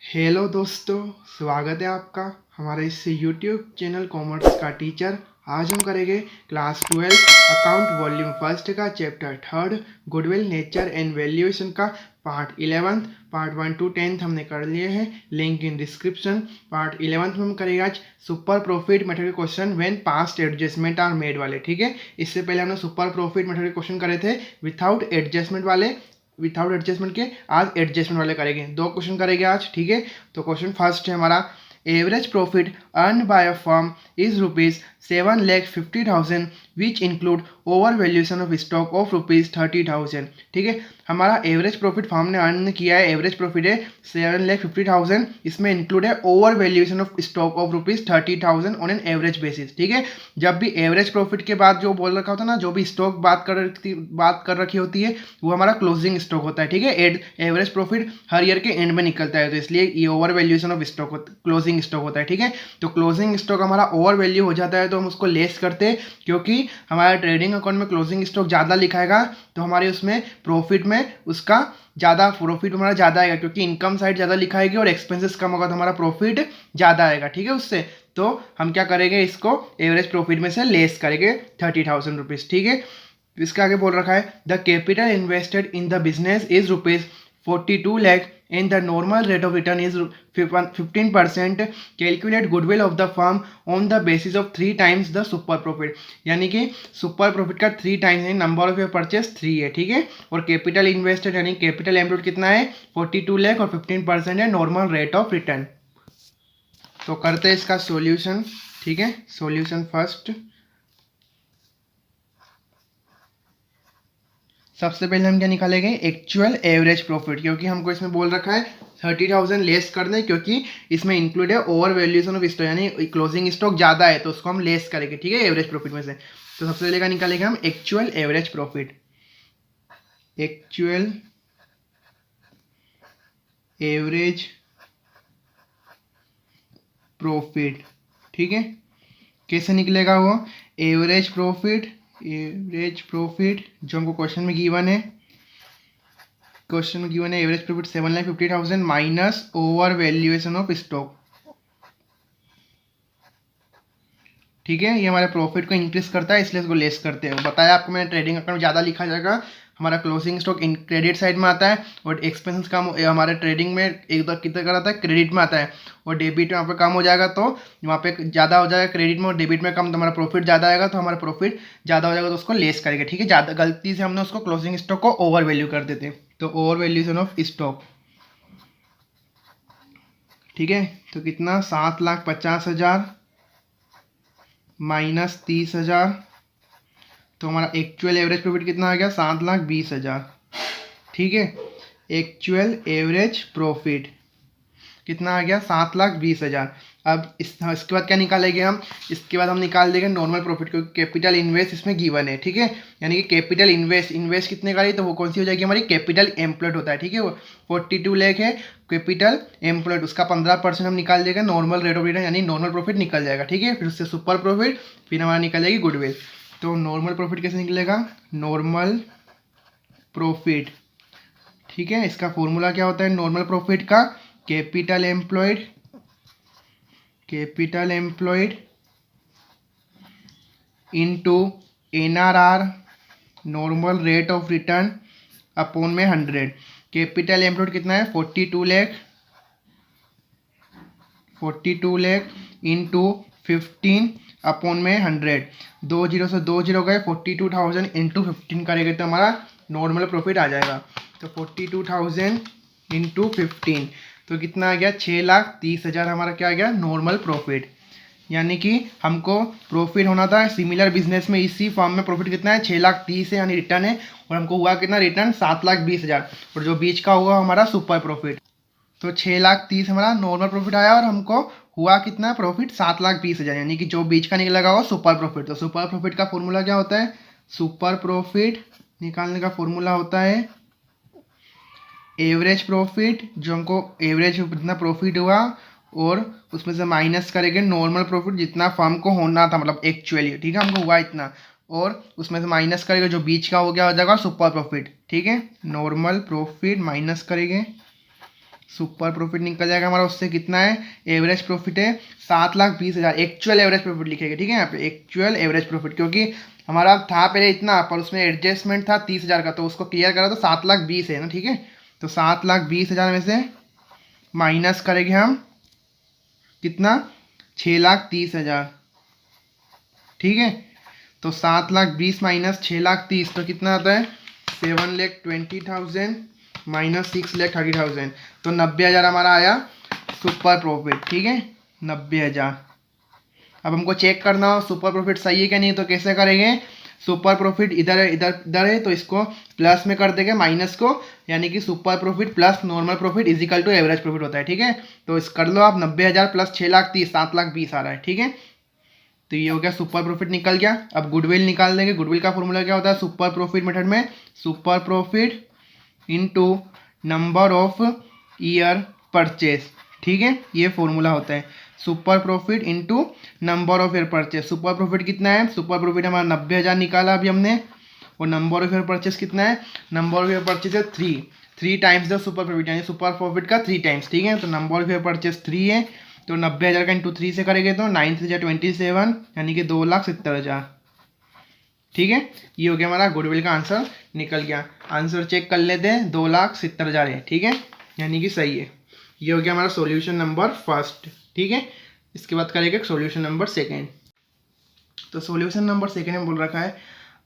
Hello दोस्तों, स्वागत है आपका हमारे इस यूट्यूब चैनल कॉमर्स का टीचर। आज हम करेंगे क्लास 12 अकाउंट वॉल्यूम फर्स्ट का chapter third goodwill nature and valuation का पार्ट 11। पार्ट 1 to 10 हमने कर लिए हैं, लिंक इन डिस्क्रिप्शन। पार्ट 11 में हम करेंगे आज सुपर प्रॉफिट मेथड के question when past adjustment are made वाले। ठीक है, इससे पहले हमने सुपर प्रॉफिट मेथड के क्वेश्चन करे थे विदाउट एडजस्टमेंट वाले। विदाउट एडजस्टमेंट के आज एडजस्टमेंट वाले करेंगे, दो क्वेश्चन करेंगे आज। ठीक है, तो क्वेश्चन फर्स्ट है हमारा, average profit earn by a firm is ₹7,50,000 which include over valuation of stock of ₹30,000। ठीक है, हमारा एवरेज प्रॉफिट फर्म ने अर्न किया है, एवरेज प्रॉफिट है 7,50,000, इसमें इंक्लूड है over valuation of stock of ₹30,000 on an average basis. ठीक है, जब भी एवरेज प्रॉफिट के बाद जो बोल रखा होता है ना, जो भी स्टॉक बात कर रखी होती है वो हमारा क्लोजिंग स्टॉक होता है। ठीक है, एवरेज प्रॉफिट हर ईयर के एंड में निकलता है, तो इसलिए ये over valuation of stock closing stock होता है। ठीक है, तो क्लोजिंग स्टॉक हमारा ओवर वैल्यू हो जाता है तो हम उसको लेस करते हैं, क्योंकि हमारा ट्रेडिंग अकाउंट में क्लोजिंग स्टॉक ज़्यादा लिखाएगा तो हमारे उसमें प्रॉफिट में उसका ज़्यादा प्रॉफिट हमारा ज़्यादा आएगा, क्योंकि इनकम साइड ज़्यादा लिखाएगी और एक्सपेंसेस कम होगा तो हमारा प्रॉफिट ज़्यादा आएगा। ठीक है, उससे तो हम क्या करेंगे, इसको एवरेज प्रॉफिट में से लेस करेंगे 30,000 रुपीज़। ठीक है, इसका आगे बोल रखा है the capital invested in the business is ₹42 lakh and the normal rate of return is 15%. Calculate goodwill of the firm on the basis of 3 times the super profit। यानी कि सुपर प्रॉफिट का 3 टाइम्स है, number of your purchase 3 है। ठीक है, और capital invested यानी capital employed कितना है 42 लाख और 15% है नॉर्मल रेट ऑफ रिटर्न। तो करते हैं इसका सॉल्यूशन। ठीक है, सॉल्यूशन फर्स्ट, सबसे पहले हम क्या निकालेंगे, एक्चुअल एवरेज प्रॉफिट, क्योंकि हमको इसमें बोल रखा है 30,000 लेस कर दें, क्योंकि इसमें इंक्लूड है ओवर वैल्यूएशन ऑफ स्टॉक, यानी क्लोजिंग स्टॉक ज़्यादा है तो उसको हम लेस करेंगे। ठीक है, एवरेज प्रॉफिट में से। तो सबसे पहले क्या निकालेंगे हम, actual average profit. Actual average profit. ठीक है, कैसे निकलेगा वो एवरेज प्रॉफिट, एवरेज प्रॉफिट जो हमको क्वेश्चन में गिवन है, क्वेश्चन में गिवन है average profit 7,50,000 minus over valuation of stock. ठीक है, ये हमारे प्रॉफिट को इंक्रीज करता है इसलिए इसको लेस करते हैं। बताया आपको मैंने, ट्रेडिंग अकाउंट ज़्यादा लिखा जाएगा, हमारा closing stock in credit side में आता है और एक्सपेंसेस कम हमारे ट्रेडिंग में एक दो कितना कर आता है, क्रेडिट में आता है, और डेबिट में वहाँ पे कम हो जाएगा तो वहाँ पे ज़्यादा हो जाएगा क्रेडिट में और डेबिट में कम, तो हमारा प्रॉफिट ज़्यादा आएगा, तो हमारा प्रॉफिट ज़्यादा हो जाएगा तो उसको लेस करेंगे। ठीक है, ज़्यादा गलती से हमने उसको क्लोजिंग स्टॉक को ओवर वैल्यू कर देते हैं, तो ओवर वैल्यूएशन ऑफ स्टॉक। ठीक है, तो कितना 7,50,000 माइनस 30,000, तो हमारा एक्चुअल एवरेज प्रॉफिट कितना आ गया 7,20,000। ठीक है, एक्चुअल एवरेज प्रॉफिट कितना आ गया 7,20,000। अब इसके बाद क्या निकालेंगे हम, इसके बाद हम निकाल देंगे नॉर्मल प्रॉफिट, क्योंकि कैपिटल इन्वेस्ट इसमें गिवन है। ठीक है, यानी कि कैपिटल इन्वेस्ट कितने का है, तो वो कौन सी हो जाएगी हमारी, कैपिटल एम्प्लॉयड होता है। ठीक है, वो 42 लाख है कैपिटल एम्प्लॉयड, उसका 15% हम निकाल देंगे, नॉर्मल रेट ऑफ रिटर्न यानी नॉर्मल प्रॉफिट निकल जाएगा। ठीक है, फिर उससे सुपर प्रॉफिट, फिर हमारा निकल जाएगी गुडविल। तो नॉर्मल प्रॉफिट कैसे निकलेगा, नॉर्मल प्रॉफिट। ठीक है, इसका फॉर्मूला क्या होता है नॉर्मल प्रॉफिट का, capital employed into NRR normal rate of return upon में 100। कैपिटल एम्प्लॉयड कितना है 42 लाख इंटू 15 अपॉन में 100, 2 जीरो से 2 जीरो गए, 42,000 इंटू 15 करेंगे तो हमारा नॉर्मल प्रॉफिट आ जाएगा। तो 42,000 इंटू 15 तो कितना आ गया 6,30,000 हमारा क्या आ गया नॉर्मल प्रॉफिट। यानी कि हमको प्रॉफिट होना था सिमिलर बिजनेस में, इसी फॉर्म में प्रॉफिट कितना है 6,30,000 है यानी रिटर्न है, और हमको हुआ कितना रिटर्न 7,20,000, और जो बीच का हुआ हमारा सुपर प्रॉफिट। तो 6,30,000 हमारा नॉर्मल प्रॉफिट आया और हमको हुआ कितना प्रॉफिट 7,20,000, यानी कि जो बीच का निकलेगा वो सुपर प्रॉफिट। तो सुपर प्रॉफिट का फॉर्मूला क्या होता है, सुपर प्रॉफिट निकालने का फॉर्मूला होता है एवरेज प्रॉफिट, जो हमको एवरेज जितना प्रॉफिट हुआ और उसमें से माइनस करेंगे नॉर्मल प्रॉफिट जितना फर्म को होना था, मतलब एक्चुअली। ठीक है, हमको हुआ इतना, और उसमें से माइनस करेंगे जो बीच का हो गया हो जाएगा सुपर प्रॉफिट। ठीक है, नॉर्मल प्रॉफिट माइनस करेंगे सुपर प्रॉफिट निकल जाएगा हमारा, उससे कितना है, एवरेज प्रॉफिट है 7,20,000, एक्चुअल एवरेज प्रॉफिट लिखेगा, ठीक है, यहाँ पे एक्चुअल एवरेज प्रॉफिट, क्योंकि हमारा था पहले इतना पर उसमें एडजस्टमेंट था 30,000 का, तो उसको क्लियर करा तो 7,20,000 है ना, ठीक है। तो 7,20,000 में से माइनस करेंगे हम कितना, 6,30,000, ठीक है। तो 7,20,000 माइनस 6,30,000 तो कितना आता है, 7,20,000 माइनस 6,30,000, तो 90,000 हमारा आया सुपर प्रॉफिट, ठीक है, 90,000। अब हमको चेक करना हो सुपर प्रॉफिट सही है क्या नहीं, तो कैसे करेंगे, सुपर प्रॉफिट इधर इधर इधर है तो इसको प्लस में कर देंगे माइनस को, यानी कि super profit plus normal profit is equal to average profit होता है, ठीक है। तो इस कर लो आप, 90,000 प्लस 6,30,000 7,20,000 आ रहा है, ठीक है। तो ये हो गया सुपर प्रॉफिट निकल गया। अब गुडविल निकाल देंगे। गुडविल का फॉर्मूला क्या होता है सुपर प्रॉफिट मेथड में, super profit into number of year purchase, ठीक है, ये फॉर्मूला होता है super profit into number of year purchase. Super profit कितना है, सुपर प्रॉफिट हमारा 90,000 निकाला अभी हमने, और नंबर ऑफ ईयर परचेज कितना है, नंबर ऑफ ईयर परचेज है 3 टाइम्स द सुपर प्रॉफिट, यानी सुपर प्रॉफिट का 3 टाइम्स, ठीक है। तो नंबर ऑफ ईयर परचेज 3 है, तो 90,000 का इंटू 3 से करेंगे तो 9 3 जा 27, यानी कि 2,70,000, ठीक है। ये हो गया हमारा गुडविल का आंसर निकल गया। आंसर चेक कर लेते हैं, 2,70,000 है, ठीक है, यानी कि सही है। ये हो गया हमारा सॉल्यूशन नंबर फर्स्ट, ठीक है। इसके बाद करेंगे सॉल्यूशन नंबर सेकेंड। तो सॉल्यूशन नंबर सेकेंड में बोल रखा है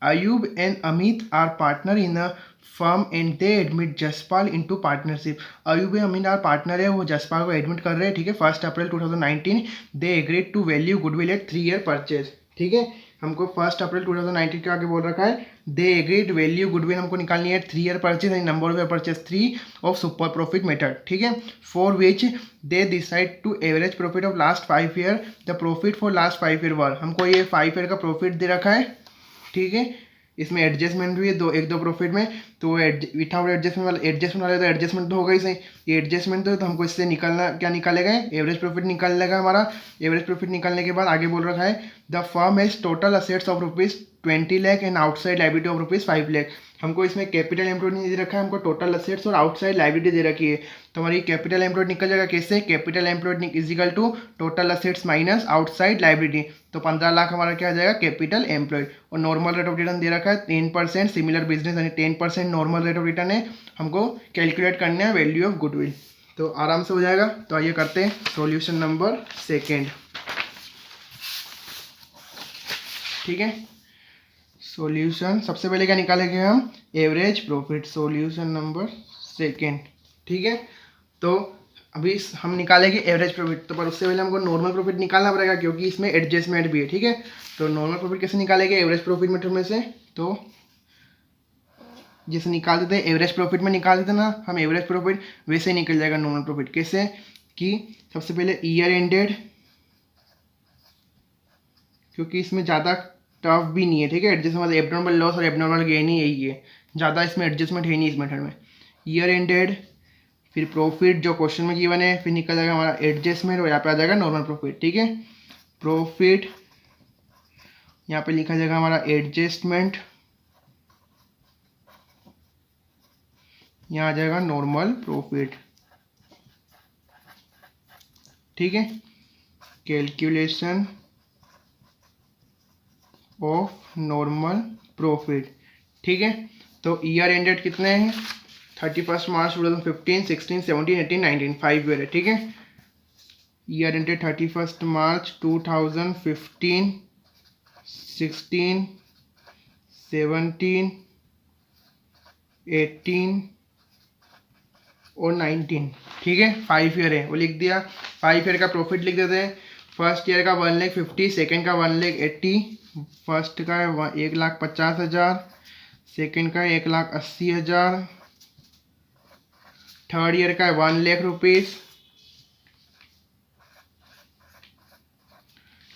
Ayub and Amit are partner in a firm and they admit Jaspal into partnership. Ayub Amin are partner है, वो जसपाल को एडमिट कर रहे हैं, ठीक है। 1 April 2019 they agreed to value goodwill at 3 year purchase, ठीक है। हमको 1 अप्रैल 2019 के आगे बोल रखा है दे एग्रीड वैल्यू गुडविल हमको निकालनी है 3 year purchase and number of year purchase 3 of super profit method, ठीक है। For which they decide to average profit of last 5 year, the profit for last 5 year were. हमको ये 5 year का profit दे रखा है, ठीक है। इसमें एडजस्टमेंट भी है एक दो प्रॉफिट में, तो विथआउट एडजस्टमेंट वाले तो एडजस्टमेंट तो होगा ही सही, ये एडजस्टमेंट तो हमको इससे निकलना क्या निकालेगा, एवरेज प्रॉफिट निकाल लेगा हमारा। एवरेज प्रॉफिट निकालने के बाद आगे बोल रखा है the firm has total assets of ₹20 lakh and outside liability of ₹5 lakh. हमको इसमें कैपिटल एम्प्लॉयड नहीं दे रखा है, हमको टोटल असेट्स और आउटसाइड लाइबिलिटी दे रखी है। तो हमारी कैपिटल एम्प्लॉयड निकल जाएगा कैसे, capital employed is equal to total assets minus outside liability, तो 15 लाख हमारा क्या आ जाएगा कैपिटल एम्प्लॉयड। और नॉर्मल रेट ऑफ रिटर्न दे रखा है 10%, सिमिलर बिजनेस यानी 10% नॉर्मल रेट ऑफ रिटर्न है। हमको कैलकुलेट करना है वैल्यू ऑफ गुडविल, तो आराम से हो जाएगा। तो आइए करते हैं सॉल्यूशन नंबर सेकेंड, ठीक है। सॉल्यूशन सबसे पहले क्या निकालेंगे हम, average profit, solution number second, ठीक है। तो अभी हम निकालेंगे एवरेज प्रॉफिट, तो पर उससे पहले हमको नॉर्मल प्रॉफिट निकालना पड़ेगा क्योंकि इसमें एडजस्टमेंट भी है, ठीक है। तो नॉर्मल प्रॉफिट कैसे निकालेंगे एवरेज प्रॉफिट मेथड में से, तो जैसे निकाल देते हैं एवरेज प्रॉफिट में निकाल देते ना हम एवरेज प्रॉफिट, वैसे ही निकल जाएगा नॉर्मल प्रॉफिट। कैसे कि सबसे पहले ईयर एंडेड, क्योंकि इसमें ज़्यादा टफ भी नहीं है, ठीक है। एडजस्ट मतलब एबनॉर्मल लॉस और एबनॉर्मल गेन ही यही है, ज़्यादा इसमें एडजस्टमेंट है नहीं इस मेथड में। ईयर एंडेड, फिर प्रॉफिट जो क्वेश्चन में गिवन है, फिर निकल जाएगा हमारा एडजस्टमेंट और यहाँ पे आ जाएगा नॉर्मल प्रॉफिट, ठीक है। प्रॉफिट यहाँ पे लिखा जाएगा हमारा एडजस्टमेंट, यहाँ आ जाएगा नॉर्मल प्रॉफिट, ठीक है। कैलकुलेशन ऑफ नॉर्मल प्रॉफिट, ठीक है। तो ईयर एंडेड कितने हैं, 31 मार्च 2015, 16, 17, 18, 19, 5 ईयर है, ठीक है। ईयर एंडेड 31 मार्च 2015, 16, 17, 18 और 19, ठीक है। 5 ईयर है, वो लिख दिया। 5 ईयर का प्रॉफिट लिख देते हैं। फर्स्ट ईयर का 1,50,000, सेकेंड का 1,80,000, फर्स्ट का 1,50,000, सेकेंड का 1,80,000, थर्ड ईयर का 1,00,000 रुपीज़,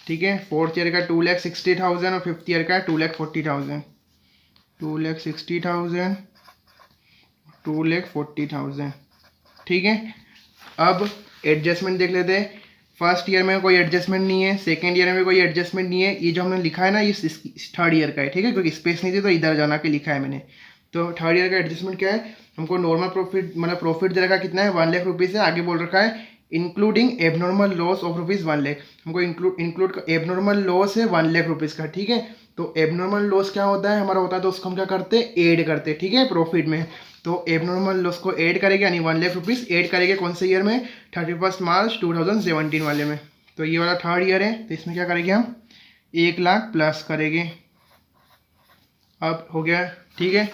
ठीक है। फोर्थ ईयर का 2,60,000 और फिफ्थ ईयर का 2,40,000, 2,60,000, 2,40,000, ठीक है। अब एडजस्टमेंट देख लेते हैं। फर्स्ट ईयर में कोई एडजस्टमेंट नहीं है, सेकेंड ईयर में कोई एडजस्टमेंट नहीं है। ये जो हमने लिखा है ना ये थर्ड ईयर का है, ठीक है, क्योंकि स्पेस नहीं थी तो इधर जाना के लिखा है मैंने। तो थर्ड ईयर का एडजस्टमेंट क्या है, हमको नॉर्मल प्रॉफिट मतलब प्रॉफिट दे रखा कितना है 1 लाख रुपीज़ से, आगे बोल रखा है including abnormal loss of rupees 1 lakh, हमको इंक्लूड एबनॉर्मल लॉस है 1 लाख रुपीज़ का, ठीक है। तो एबनॉर्मल लॉस क्या होता है हमारा होता है, तो उसको हम क्या करते हैं ऐड करते हैं, ठीक है, प्रॉफिट में। तो एबनॉर्मल लॉस को ऐड करेंगे यानी 1 लाख रुपीज़ ऐड करेंगे कौन से ईयर में, 31 मार्च 2017 वाले में। तो ये वाला थर्ड ईयर है, तो इसमें क्या करेंगे हम 1 लाख प्लस करेंगे। अब हो गया, ठीक है,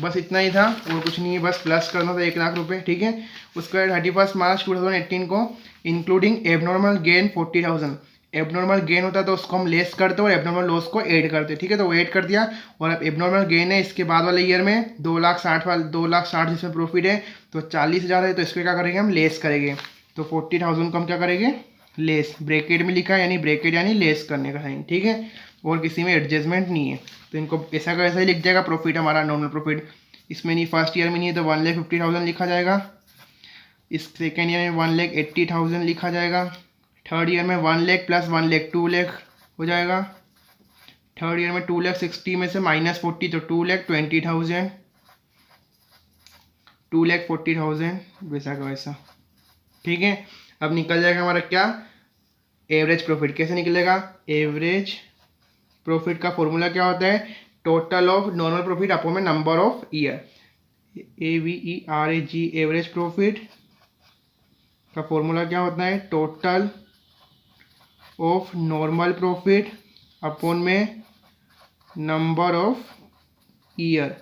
बस इतना ही था और कुछ नहीं है, बस प्लस करना था 1 लाख रुपए, ठीक है। उसका 31 मार्च 2018 को including abnormal gain 40,000, abnormal gain होता है तो उसको हम लेस करते और एबनॉर्मल लॉस को ऐड करते, ठीक है। तो वो ऐड कर दिया और अब एबनॉर्मल गेन है इसके बाद वाले ईयर में 2,60,000 जिसमें प्रॉफिट है तो 40,000 है, तो इसको क्या करेंगे हम लेस करेंगे। तो 40,000 को हम क्या करेंगे लेस, ब्रैकेट में लिखा है यानी ब्रैकेट यानी लेस करने का साइन, ठीक है, और किसी में एडजस्टमेंट नहीं है। तो इनको ऐसा का ऐसा ही लिख जाएगा प्रॉफिट हमारा नॉर्मल प्रॉफिट, इसमें नहीं फर्स्ट ईयर में नहीं है तो 1,50,000 लिखा जाएगा, इस सेकेंड ईयर में 1,80,000 लिखा जाएगा, थर्ड ईयर में 1 लाख प्लस 1 लाख 2 लाख हो जाएगा, थर्ड ईयर में 2,60,000 में से -40 तो 2,20,000, 2,40,000 वैसा का वैसा, ठीक है। अब निकल जाएगा हमारा क्या एवरेज प्रॉफिट, कैसे निकलेगा एवरेज प्रॉफिट का फॉर्मूला क्या होता है, total of normal profit upon में number of year, AVERAG average profit का फॉर्मूला क्या होता है, total of normal profit upon में नंबर ऑफ ईयर,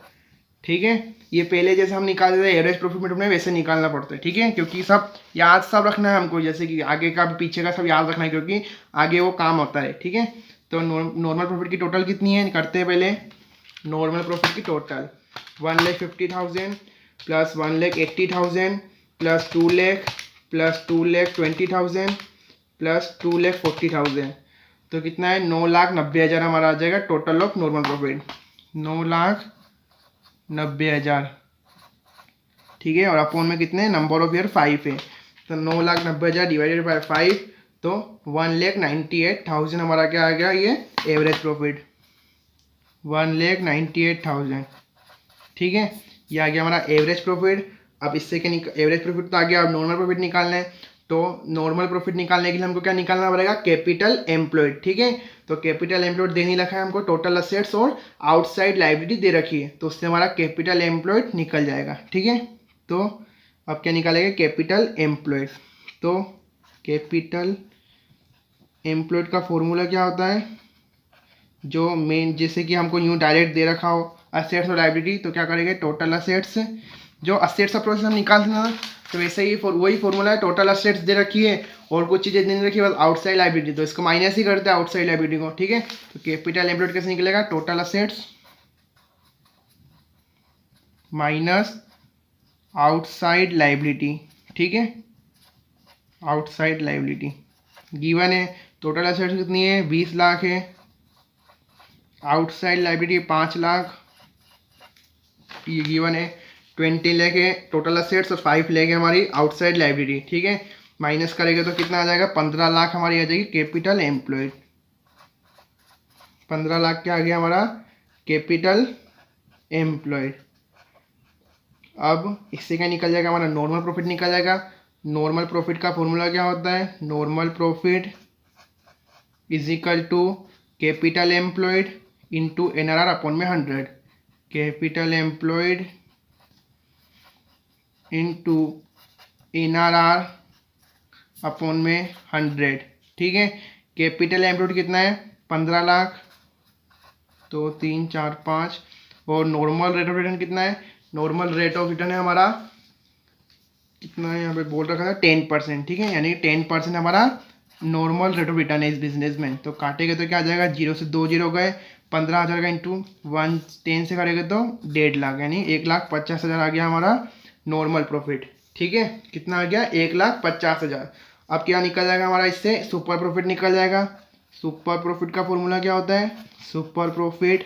ठीक है। ये पहले जैसे हम निकालते थे एवरेज प्रॉफिट में अपने वैसे निकालना पड़ता है, ठीक है, क्योंकि सब याद सब रखना है हमको, जैसे कि आगे का पीछे का सब याद रखना है क्योंकि आगे वो काम होता है, ठीक है। तो नॉर्मल प्रॉफिट की टोटल कितनी है करते हैं पहले, नॉर्मल प्रॉफिट की total 1,50,000 plus 1,80,000 plus 2 lakh plus 2,20,000 plus 2,40,000, तो कितना है 9,90,000 हमारा आ जाएगा टोटल ऑफ नॉर्मल प्रॉफिट, 9,90,000, ठीक है। और अपॉन में कितने नंबर ऑफ ईयर 5 है, तो 9,90,000 डिवाइडेड बाय 5 तो 1,98,000 हमारा क्या आ गया ये एवरेज प्रॉफिट, 1,98,000, ठीक है। ये आ गया हमारा एवरेज प्रॉफिट। अब इससे क्या एवरेज प्रॉफिट तो आ गया, अब नॉर्मल प्रॉफिट निकालना है, तो नॉर्मल प्रॉफिट निकालने के लिए हमको क्या निकालना पड़ेगा कैपिटल एम्प्लॉयड, ठीक है। तो कैपिटल एम्प्लॉयड दे नहीं रखा है हमको, टोटल असेट्स और आउटसाइड लायबिलिटी दे रखी है, तो उससे हमारा कैपिटल एम्प्लॉयड निकल जाएगा, ठीक है। तो अब क्या निकालेंगे कैपिटल एम्प्लॉयड, तो कैपिटल एम्प्लॉयड का फॉर्मूला क्या होता है, जो मेन जैसे कि हमको यूँ डायरेक्ट दे रखा हो असेट्स और लायबिलिटी, तो क्या करेंगे टोटल असेट्स, जो असेट्स का प्रोसेस हम निकालते हैं तो वैसे ही वही फॉर्मूला है, टोटल असेट्स दे रखी है और कुछ चीज़ें नहीं रखी है बस आउटसाइड लायबिलिटी, तो इसको माइनस ही करते हैं आउटसाइड लायबिलिटी को, ठीक है। तो कैपिटल एम्प्लॉयड कैसे निकलेगा, total assets minus outside liability, ठीक है, आउटसाइड लायबिलिटी गिवन है, टोटल असेट्स कितनी है 20 लाख है, आउटसाइड लायबिलिटी 5 लाख, ये गिवन है 20 लाख है टोटल असेट्स और 5 लाख है हमारी आउटसाइड लायबिलिटी, ठीक है। माइनस करेंगे तो कितना आ जाएगा 15 लाख हमारी आ जाएगी कैपिटल एम्प्लॉयड, 15 लाख क्या आ गया हमारा कैपिटल एम्प्लॉयड। अब इससे क्या निकल जाएगा हमारा नॉर्मल प्रॉफिट निकल जाएगा, नॉर्मल प्रॉफिट का फॉर्मूला क्या होता है, normal profit is equal to capital employed into NRR upon में 100, capital employed into NRR upon में 100, ठीक है। कैपिटल एम्प्लॉयड कितना है 15 लाख, तो 3 4 5, और नॉर्मल रेट ऑफ रिटर्न कितना है, नॉर्मल रेट ऑफ रिटर्न है हमारा कितना है यहाँ पे बोल रखा था 10%, ठीक है, यानी 10% हमारा नॉर्मल रेट ऑफ रिटर्न है इस बिजनेस में। तो काटेंगे तो क्या आ जाएगा 0 से 2 जीरो गए, 15,000 का इंटू 110 से करेंगे तो 1.5 लाख यानी 1,50,000 आ गया हमारा नॉर्मल प्रॉफिट, ठीक है। कितना आ गया 1,50,000। अब क्या निकल जाएगा हमारा इससे सुपर प्रॉफिट निकल जाएगा, सुपर प्रॉफिट का फॉर्मूला क्या होता है, सुपर प्रॉफिट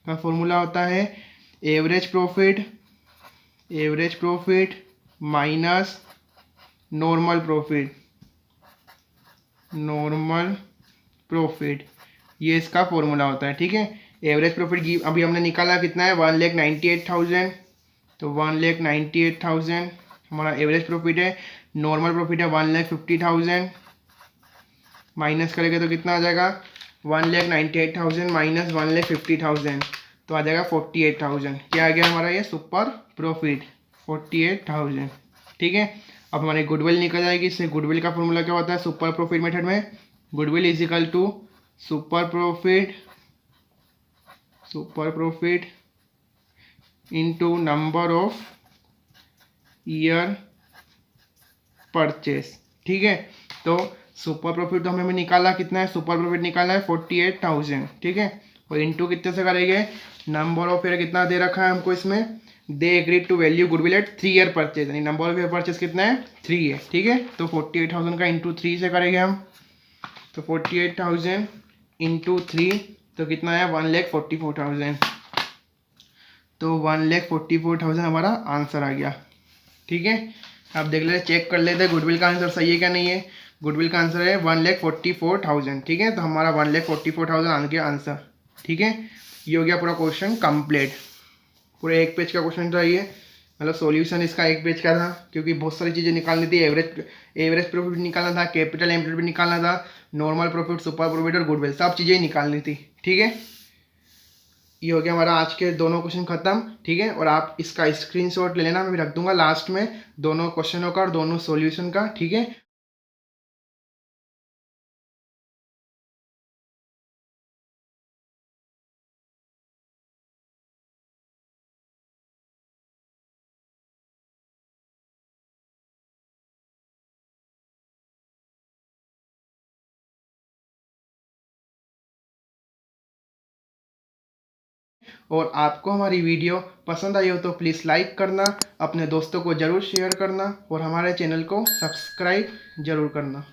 का फॉर्मूला होता है average profit minus normal profit, ये इसका फॉर्मूला होता है, ठीक है। एवरेज प्रॉफिट अभी हमने निकाला कितना है, 1,98,000। तो 1,98,000 हमारा एवरेज प्रॉफिट है। नॉर्मल प्रॉफिट है 1,50,000, माइनस करेंगे तो कितना आ जाएगा, 1,98,000 माइनस 1,50,000 तो आ जाएगा 48,000। क्या आ गया हमारा ये सुपर प्रॉफिट, 48,000। ठीक है, अब हमारी गुडविल निकल जाएगी। इससे गुडविल का फॉर्मूला क्या होता है सुपर प्रॉफिट मेथड में, goodwill is equal to super profit into number of year purchase. ठीक है, तो सुपर प्रॉफिट तो हमें निकाला कितना है, सुपर प्रॉफिट निकाला है 48,000। ठीक है, और इनटू कितने से करेंगे, नंबर ऑफ ईयर कितना दे रखा है हमको इसमें, they agreed to value goodwill at 3 year purchase, यानी नंबर ऑफ ईयर परचेज कितना है 3 है। ठीक है, तो 48,000 का इंटू 3 से करेंगे हम, तो 48,000 इंटू 3 तो कितना है 1,44,000। तो 1,44,000 हमारा आंसर आ गया। ठीक है, अब देख लेते, चेक कर लेते हैं गुडविल का आंसर सही है क्या नहीं है। गुडविल का आंसर है 1,44,000। ठीक है, तो हमारा 1,44,000 आ गया आंसर। ठीक है, ये हो गया पूरा क्वेश्चन कंप्लीट। पूरे एक पेज का क्वेश्चन था ये, मतलब सॉल्यूशन इसका एक पेज का था, क्योंकि बहुत सारी चीज़ें निकालनी थी। एवरेज प्रॉफिट निकालना था, कैपिटल एम्प्लॉयड भी निकालना था, नॉर्मल प्रॉफिट, सुपर प्रॉफिट और गुडविल, सब चीज़ें निकालनी थी। ठीक है, ये हो गया हमारा आज के दोनों क्वेश्चन खत्म। ठीक है, और आप इसका स्क्रीनशॉट ले लेना, मैं रख दूंगा लास्ट में दोनों क्वेश्चनों का और दोनों सॉल्यूशन का। ठीक है, और आपको हमारी वीडियो पसंद आई हो तो प्लीज़ लाइक करना, अपने दोस्तों को ज़रूर शेयर करना और हमारे चैनल को सब्सक्राइब ज़रूर करना।